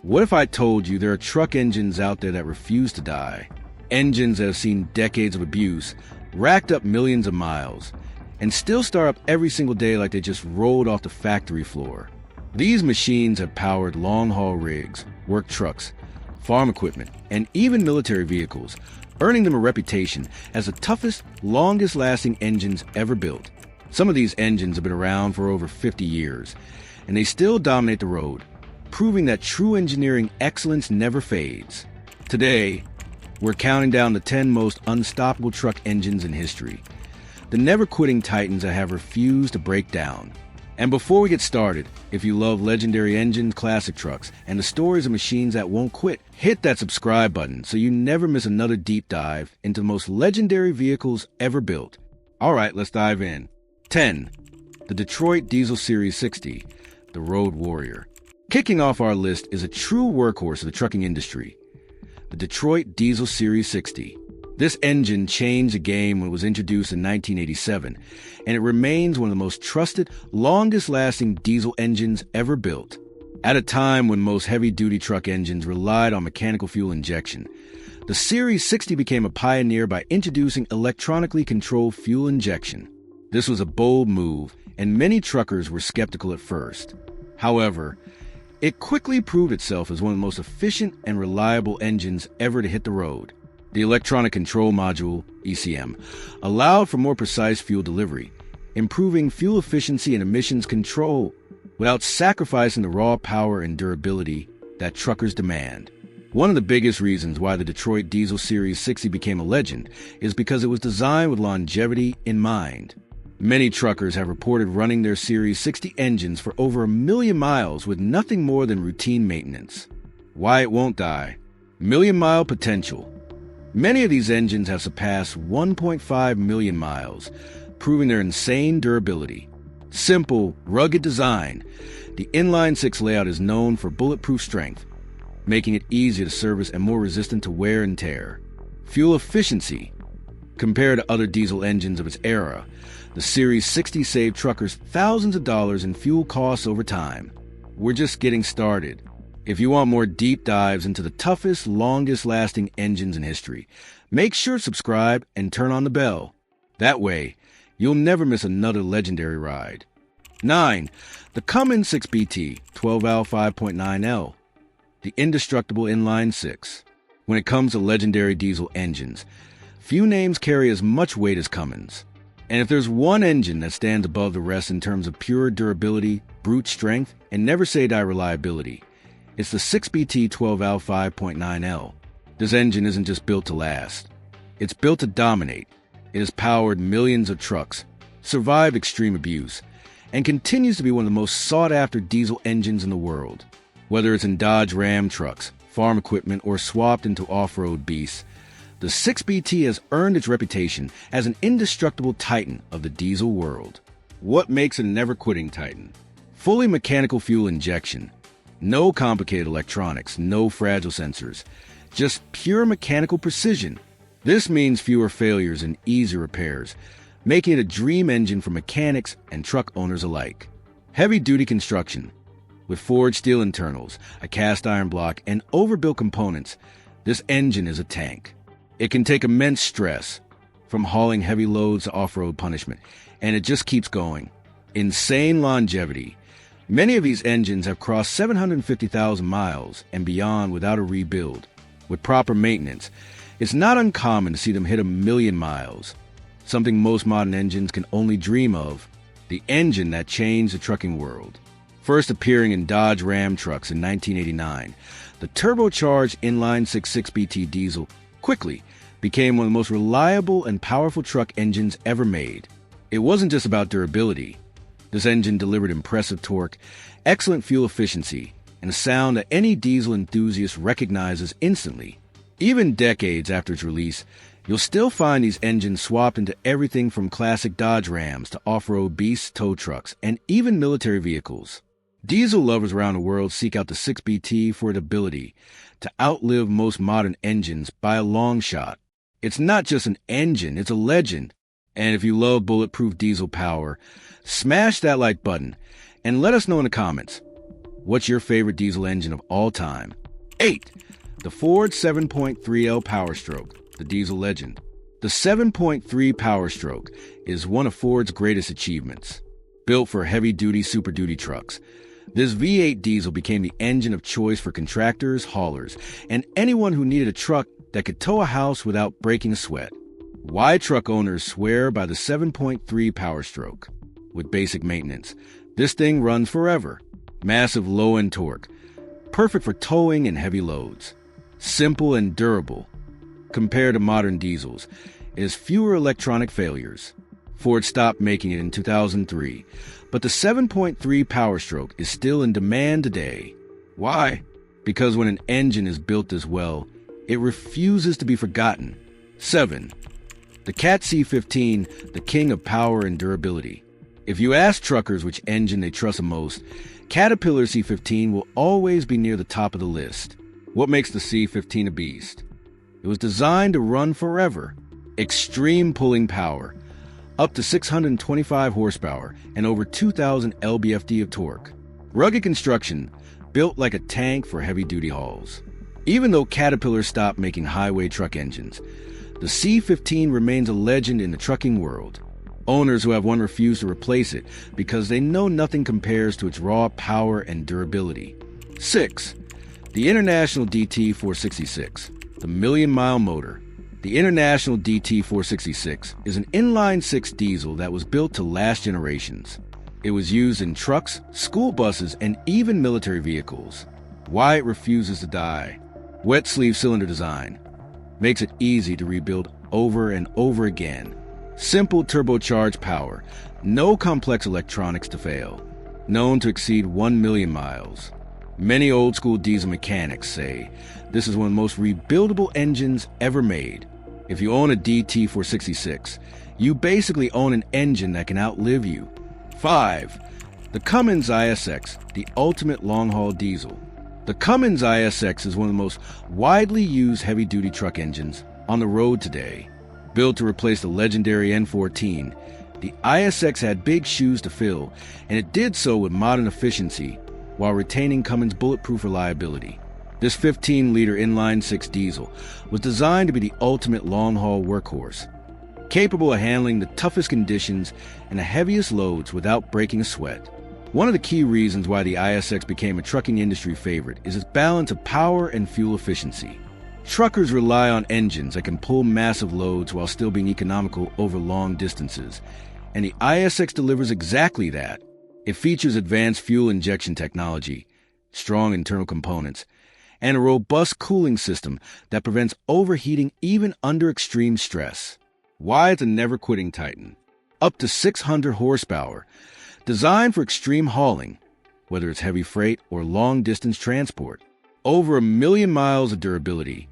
What if I told you there are truck engines out there that refuse to die? Engines that have seen decades of abuse, racked up millions of miles, and still start up every single day like they just rolled off the factory floor. These machines have powered long-haul rigs, work trucks, farm equipment, and even military vehicles, earning them a reputation as the toughest, longest-lasting engines ever built. Some of these engines have been around for over 50 years, and they still dominate the road, proving that true engineering excellence never fades. Today, we're counting down the 10 most unstoppable truck engines in history, the never-quitting titans that have refused to break down. And before we get started, if you love legendary engines, classic trucks, and the stories of machines that won't quit, hit that subscribe button so you never miss another deep dive into the most legendary vehicles ever built. All right, let's dive in. 10. The DetroitDiesel Series 60, the Road Warrior. Kicking off our list is a true workhorse of the trucking industry, the DetroitDiesel Series 60. This engine changed the game when it was introduced in 1987, and it remains one of the most trusted, longest-lasting diesel engines ever built. At a time when most heavy-duty truck engines relied on mechanical fuel injection, the Series 60 became a pioneer by introducing electronically controlled fuel injection. This was a bold move, and many truckers were skeptical at first. However, it quickly proved itself as one of the most efficient and reliable engines ever to hit the road. The Electronic Control Module, ECM, allowed for more precise fuel delivery, improving fuel efficiency and emissions control without sacrificing the raw power and durability that truckers demand. One of the biggest reasons why the DetroitDiesel Series 60 became a legend is because it was designed with longevity in mind. Many truckers have reported running their Series 60 engines for over 1 million miles with nothing more than routine maintenance. Why it won't die? Million-mile potential. Many of these engines have surpassed 1.5 million miles, proving their insane durability. Simple, rugged design, the inline-six layout is known for bulletproof strength, making it easier to service and more resistant to wear and tear. Fuel efficiency. Compared to other diesel engines of its era, the Series 60 saved truckers thousands of dollars in fuel costs over time. We're just getting started. If you want more deep dives into the toughest, longest-lasting engines in history, make sure to subscribe and turn on the bell. That way, you'll never miss another legendary ride. 9. The Cummins 6BT 12-valve 5.9L, the indestructible inline six. When it comes to legendary diesel engines, few names carry as much weight as Cummins. And if there's one engine that stands above the rest in terms of pure durability, brute strength, and never-say-die reliability, it's the 6BT 12-valve 5.9L. This engine isn't just built to last. It's built to dominate. It has powered millions of trucks, survived extreme abuse, and continues to be one of the most sought-after diesel engines in the world. Whether it's in Dodge Ram trucks, farm equipment, or swapped into off-road beasts, the 6BT has earned its reputation as an indestructible titan of the diesel world. What makes a never-quitting titan? Fully mechanical fuel injection. No complicated electronics, no fragile sensors, just pure mechanical precision. This means fewer failures and easier repairs, making it a dream engine for mechanics and truck owners alike. Heavy-duty construction. With forged steel internals, a cast iron block, and overbuilt components, this engine is a tank. It can take immense stress, from hauling heavy loads to off-road punishment, and it just keeps going. Insane longevity. Many of these engines have crossed 750,000 miles and beyond without a rebuild. With proper maintenance, it's not uncommon to see them hit 1 million miles, something most modern engines can only dream of, the engine that changed the trucking world. First appearing in Dodge Ram trucks in 1989, the turbocharged inline-six 6BT diesel quickly became one of the most reliable and powerful truck engines ever made. It wasn't just about durability. This engine delivered impressive torque, excellent fuel efficiency, and a sound that any diesel enthusiast recognizes instantly. Even decades after its release, you'll still find these engines swapped into everything from classic Dodge Rams to off-road beasts, tow trucks, and even military vehicles. Diesel lovers around the world seek out the 6BT for its ability to outlive most modern engines by a long shot. It's not just an engine, it's a legend. And if you love bulletproof diesel power, smash that like button and let us know in the comments. What's your favorite diesel engine of all time? 8. The Ford 7.3L Power Stroke, the diesel legend. The 7.3 Power Stroke is one of Ford's greatest achievements. Built for heavy-duty, super-duty trucks, this V8 diesel became the engine of choice for contractors, haulers, and anyone who needed a truck that could tow a house without breaking a sweat. Why truck owners swear by the 7.3 Power Stroke? With basic maintenance, this thing runs forever. Massive low-end torque, perfect for towing and heavy loads. Simple and durable. Compared to modern diesels, it has fewer electronic failures. Ford stopped making it in 2003, but the 7.3 Power Stroke is still in demand today. Why? Because when an engine is built this well, it refuses to be forgotten. 7. The Cat C15, the king of power and durability. If you ask truckers which engine they trust the most, Caterpillar C15 will always be near the top of the list. What makes the C15 a beast? It was designed to run forever. Extreme pulling power, up to 625 horsepower and over 2,000 lb-ft of torque. Rugged construction, built like a tank for heavy-duty hauls. Even though Caterpillar stopped making highway truck engines, the C15 remains a legend in the trucking world. Owners who have one refuse to replace it because they know nothing compares to its raw power and durability. 6. The International DT466, the million-mile motor. The International DT466 is an inline-six diesel that was built to last generations. It was used in trucks, school buses, and even military vehicles. Why it refuses to die? Wet sleeve cylinder design makes it easy to rebuild over and over again. Simple turbocharged power, no complex electronics to fail. Known to exceed 1 million miles. Many old-school diesel mechanics say this is one of the most rebuildable engines ever made. If you own a DT466, you basically own an engine that can outlive you. 5. The Cummins ISX, the ultimate long-haul diesel. The Cummins ISX is one of the most widely used heavy-duty truck engines on the road today. Built to replace the legendary N14, the ISX had big shoes to fill, and it did so with modern efficiency while retaining Cummins' bulletproof reliability. This 15-liter inline-six diesel was designed to be the ultimate long-haul workhorse, capable of handling the toughest conditions and the heaviest loads without breaking a sweat. One of the key reasons why the ISX became a trucking industry favorite is its balance of power and fuel efficiency. Truckers rely on engines that can pull massive loads while still being economical over long distances, and the ISX delivers exactly that. It features advanced fuel injection technology, strong internal components, and a robust cooling system that prevents overheating even under extreme stress. Why it's a never-quitting titan? Up to 600 horsepower, designed for extreme hauling, whether it's heavy freight or long-distance transport. Over 1 million miles of durability.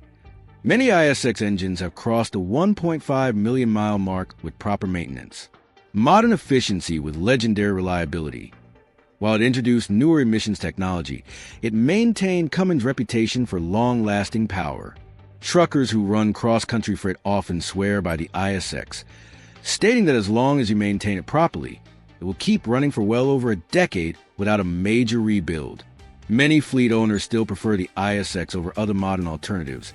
Many ISX engines have crossed the 1.5 million mile mark with proper maintenance. Modern efficiency with legendary reliability. While it introduced newer emissions technology, it maintained Cummins' reputation for long-lasting power. Truckers who run cross-country freight often swear by the ISX, stating that as long as you maintain it properly, it will keep running for well over a decade without a major rebuild. Many fleet owners still prefer the ISX over other modern alternatives,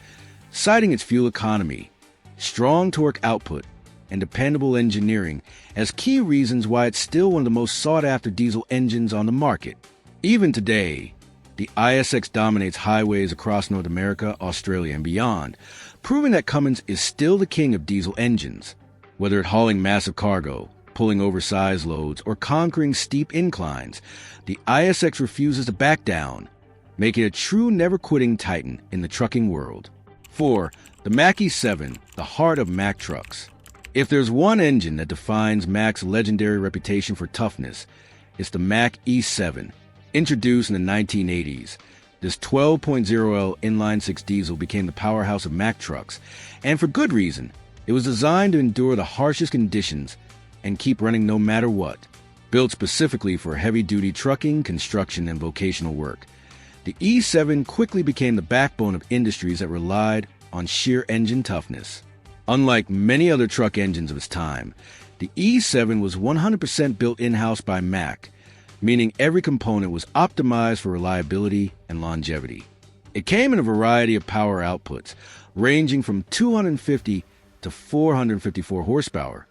citing its fuel economy, strong torque output, and dependable engineering as key reasons why it's still one of the most sought-after diesel engines on the market. Even today, the ISX dominates highways across North America, Australia, and beyond, proving that Cummins is still the king of diesel engines. Whether it's hauling massive cargo, pulling oversized loads, or conquering steep inclines, the ISX refuses to back down, making it a true never-quitting titan in the trucking world. 4. The Mack E7, the heart of Mack trucks. If there's one engine that defines Mack's legendary reputation for toughness, it's the Mack E7. Introduced in the 1980s, this 12.0L inline-six diesel became the powerhouse of Mack trucks, and for good reason. It was designed to endure the harshest conditions and keep running no matter what. Built specifically for heavy-duty trucking, construction, and vocational work, the E7 quickly became the backbone of industries that relied on sheer engine toughness. Unlike many other truck engines of its time, the E7 was 100% built in-house by Mack, meaning every component was optimized for reliability and longevity. It came in a variety of power outputs, ranging from 250 to 454 horsepower,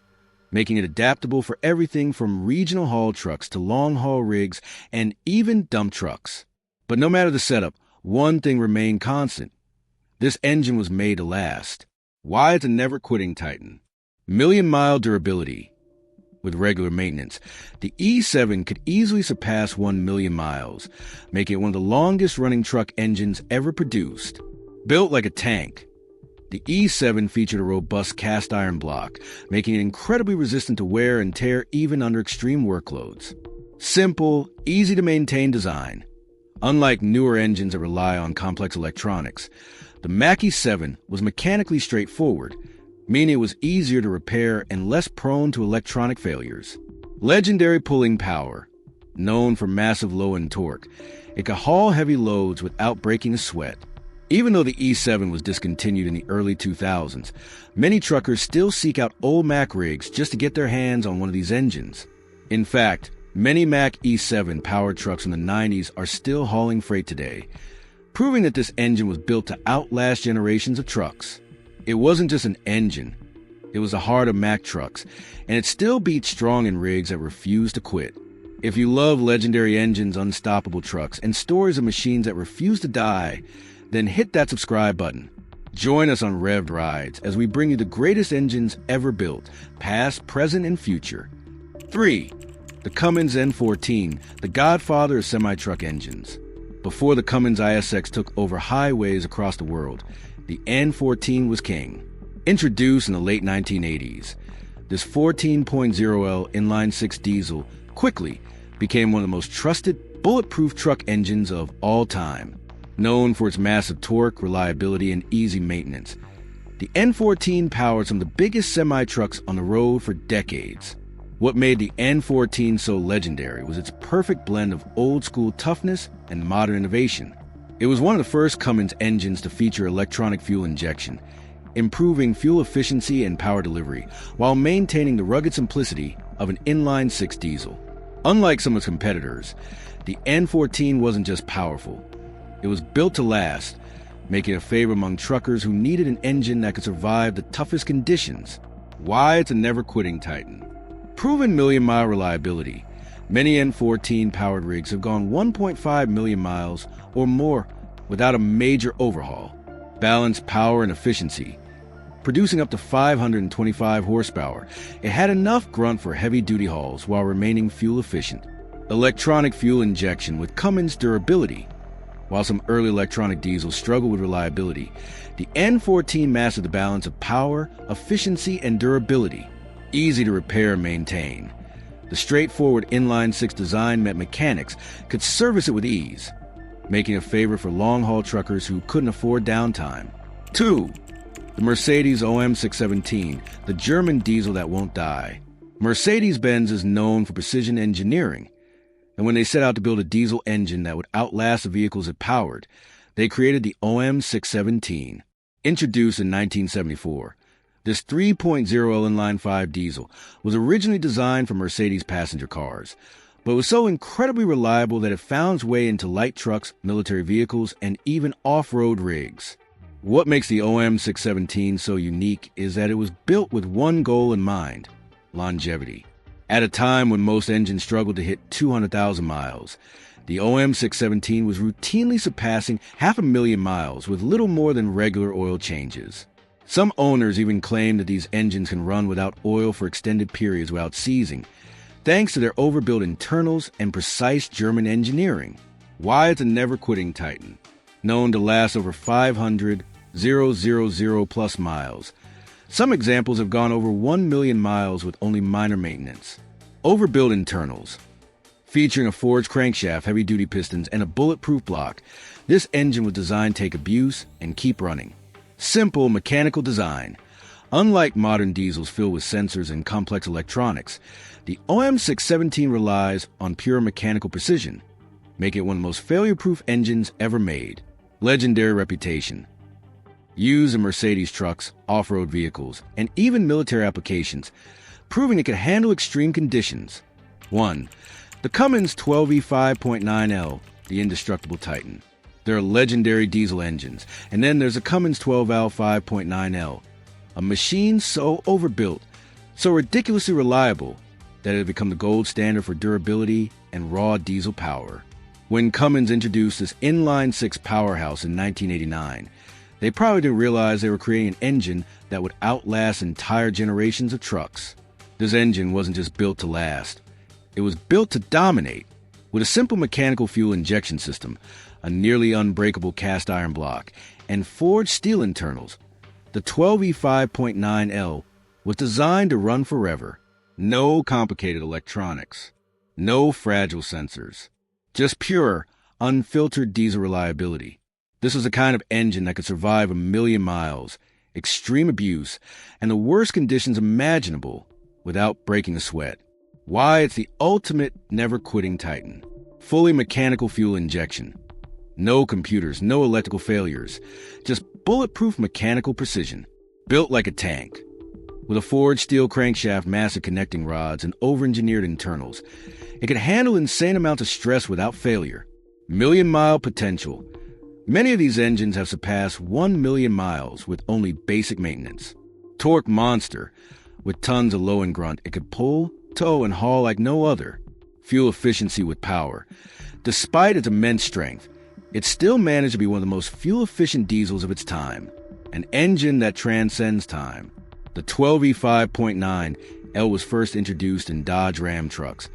making it adaptable for everything from regional haul trucks to long-haul rigs and even dump trucks. But no matter the setup, one thing remained constant. This engine was made to last. Why it's a never-quitting titan? Million-mile durability. With regular maintenance, the E7 could easily surpass 1 million miles, making it one of the longest-running truck engines ever produced. Built like a tank, the E7 featured a robust cast-iron block, making it incredibly resistant to wear and tear even under extreme workloads. Simple, easy-to-maintain design. Unlike newer engines that rely on complex electronics, the Mack E7 was mechanically straightforward, meaning it was easier to repair and less prone to electronic failures. Legendary pulling power. Known for massive low-end torque, it could haul heavy loads without breaking a sweat. Even though the E7 was discontinued in the early 2000s, many truckers still seek out old Mack rigs just to get their hands on one of these engines. In fact, many Mack E7 powered trucks in the 90s are still hauling freight today, proving that this engine was built to outlast generations of trucks. It wasn't just an engine, it was the heart of Mack trucks, and it still beats strong in rigs that refuse to quit. If you love legendary engines, unstoppable trucks, and stories of machines that refuse to die, then hit that subscribe button. Join us on Revved Rides as we bring you the greatest engines ever built, past, present, and future. 3. The Cummins N14, the godfather of semi-truck engines. Before the Cummins ISX took over highways across the world, the N14 was king. Introduced in the late 1980s, this 14.0L inline-six diesel quickly became one of the most trusted, bulletproof truck engines of all time. Known for its massive torque, reliability, and easy maintenance, the N14 powered some of the biggest semi-trucks on the road for decades. What made the N14 so legendary was its perfect blend of old-school toughness and modern innovation. It was one of the first Cummins engines to feature electronic fuel injection, improving fuel efficiency and power delivery, while maintaining the rugged simplicity of an inline-six diesel. Unlike some of its competitors, the N14 wasn't just powerful. It was built to last, making it a favorite among truckers who needed an engine that could survive the toughest conditions. Why it's a never-quitting titan? Proven million-mile reliability. Many N14 powered rigs have gone 1.5 million miles or more without a major overhaul. Balanced power and efficiency. Producing up to 525 horsepower, it had enough grunt for heavy-duty hauls while remaining fuel efficient. Electronic fuel injection with Cummins durability. While some early electronic diesels struggled with reliability, the N14 mastered the balance of power, efficiency, and durability. Easy to repair and maintain. The straightforward inline-six design meant mechanics could service it with ease, making it a favorite for long-haul truckers who couldn't afford downtime. 2. The Mercedes OM617, the German diesel that won't die. Mercedes-Benz is known for precision engineering, and when they set out to build a diesel engine that would outlast the vehicles it powered, they created the OM617. Introduced in 1974, this 3.0 inline-5 diesel was originally designed for Mercedes passenger cars, but was so incredibly reliable that it found its way into light trucks, military vehicles, and even off-road rigs. What makes the OM617 so unique is that it was built with one goal in mind: longevity. At a time when most engines struggled to hit 200,000 miles, the OM617 was routinely surpassing 500,000 miles with little more than regular oil changes. Some owners even claim that these engines can run without oil for extended periods without seizing, thanks to their overbuilt internals and precise German engineering. Why it's a never-quitting titan? Known to last over 500,000 plus miles. Some examples have gone over 1 million miles with only minor maintenance. Overbuilt internals. Featuring a forged crankshaft, heavy-duty pistons, and a bulletproof block, this engine was designed to take abuse and keep running. Simple mechanical design. Unlike modern diesels filled with sensors and complex electronics, the OM617 relies on pure mechanical precision, making it one of the most failure-proof engines ever made. Legendary reputation. Used in Mercedes trucks, off-road vehicles, and even military applications, proving it could handle extreme conditions. 1. The Cummins 12V5.9L, the indestructible titan. There are legendary diesel engines, and then there's a Cummins 12L 5.9L, a machine so overbuilt, so ridiculously reliable, that it had become the gold standard for durability and raw diesel power. When Cummins introduced this inline-six powerhouse in 1989, they probably didn't realize they were creating an engine that would outlast entire generations of trucks. This engine wasn't just built to last. It was built to dominate. With a simple mechanical fuel injection system, a nearly unbreakable cast iron block, and forged steel internals, the 12E5.9L was designed to run forever. No complicated electronics, no fragile sensors, just pure, unfiltered diesel reliability. This was the kind of engine that could survive 1,000,000 miles, extreme abuse, and the worst conditions imaginable without breaking a sweat. Why, it's the ultimate never-quitting titan. Fully mechanical fuel injection. No computers, no electrical failures. Just bulletproof mechanical precision. Built like a tank. With a forged steel crankshaft, massive connecting rods, and over-engineered internals, it could handle insane amounts of stress without failure. 1,000,000-mile potential. Many of these engines have surpassed 1,000,000 miles with only basic maintenance. Torque monster. With tons of low and grunt, it could pull, tow, and haul like no other. Fuel efficiency with power. Despite its immense strength, it still managed to be one of the most fuel-efficient diesels of its time. An engine that transcends time. The 12E5.9L was first introduced in Dodge Ram trucks,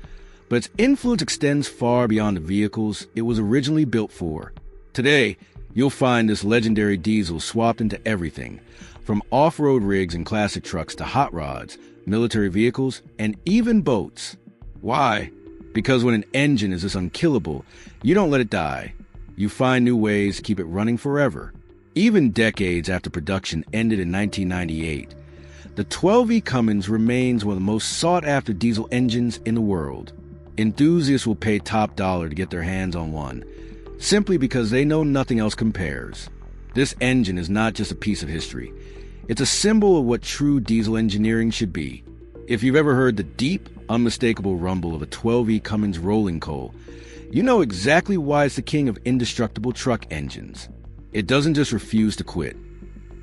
but its influence extends far beyond the vehicles it was originally built for. Today, you'll find this legendary diesel swapped into everything, from off-road rigs and classic trucks to hot rods, military vehicles, and even boats. Why? Because when an engine is this unkillable, you don't let it die. You find new ways to keep it running forever. Even decades after production ended in 1998, the 12E Cummins remains one of the most sought-after diesel engines in the world. Enthusiasts will pay top dollar to get their hands on one, simply because they know nothing else compares. This engine is not just a piece of history. It's a symbol of what true diesel engineering should be. If you've ever heard the deep, unmistakable rumble of a 12E Cummins rolling coal, you know exactly why it's the king of indestructible truck engines. It doesn't just refuse to quit.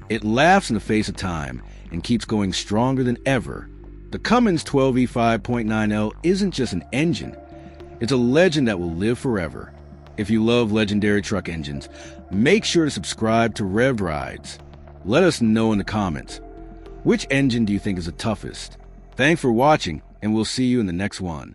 It laughs in the face of time and keeps going stronger than ever. The Cummins 12E5.9L isn't just an engine. It's a legend that will live forever. If you love legendary truck engines, make sure to subscribe to Rev Rides. Let us know in the comments. Which engine do you think is the toughest? Thanks for watching, and we'll see you in the next one.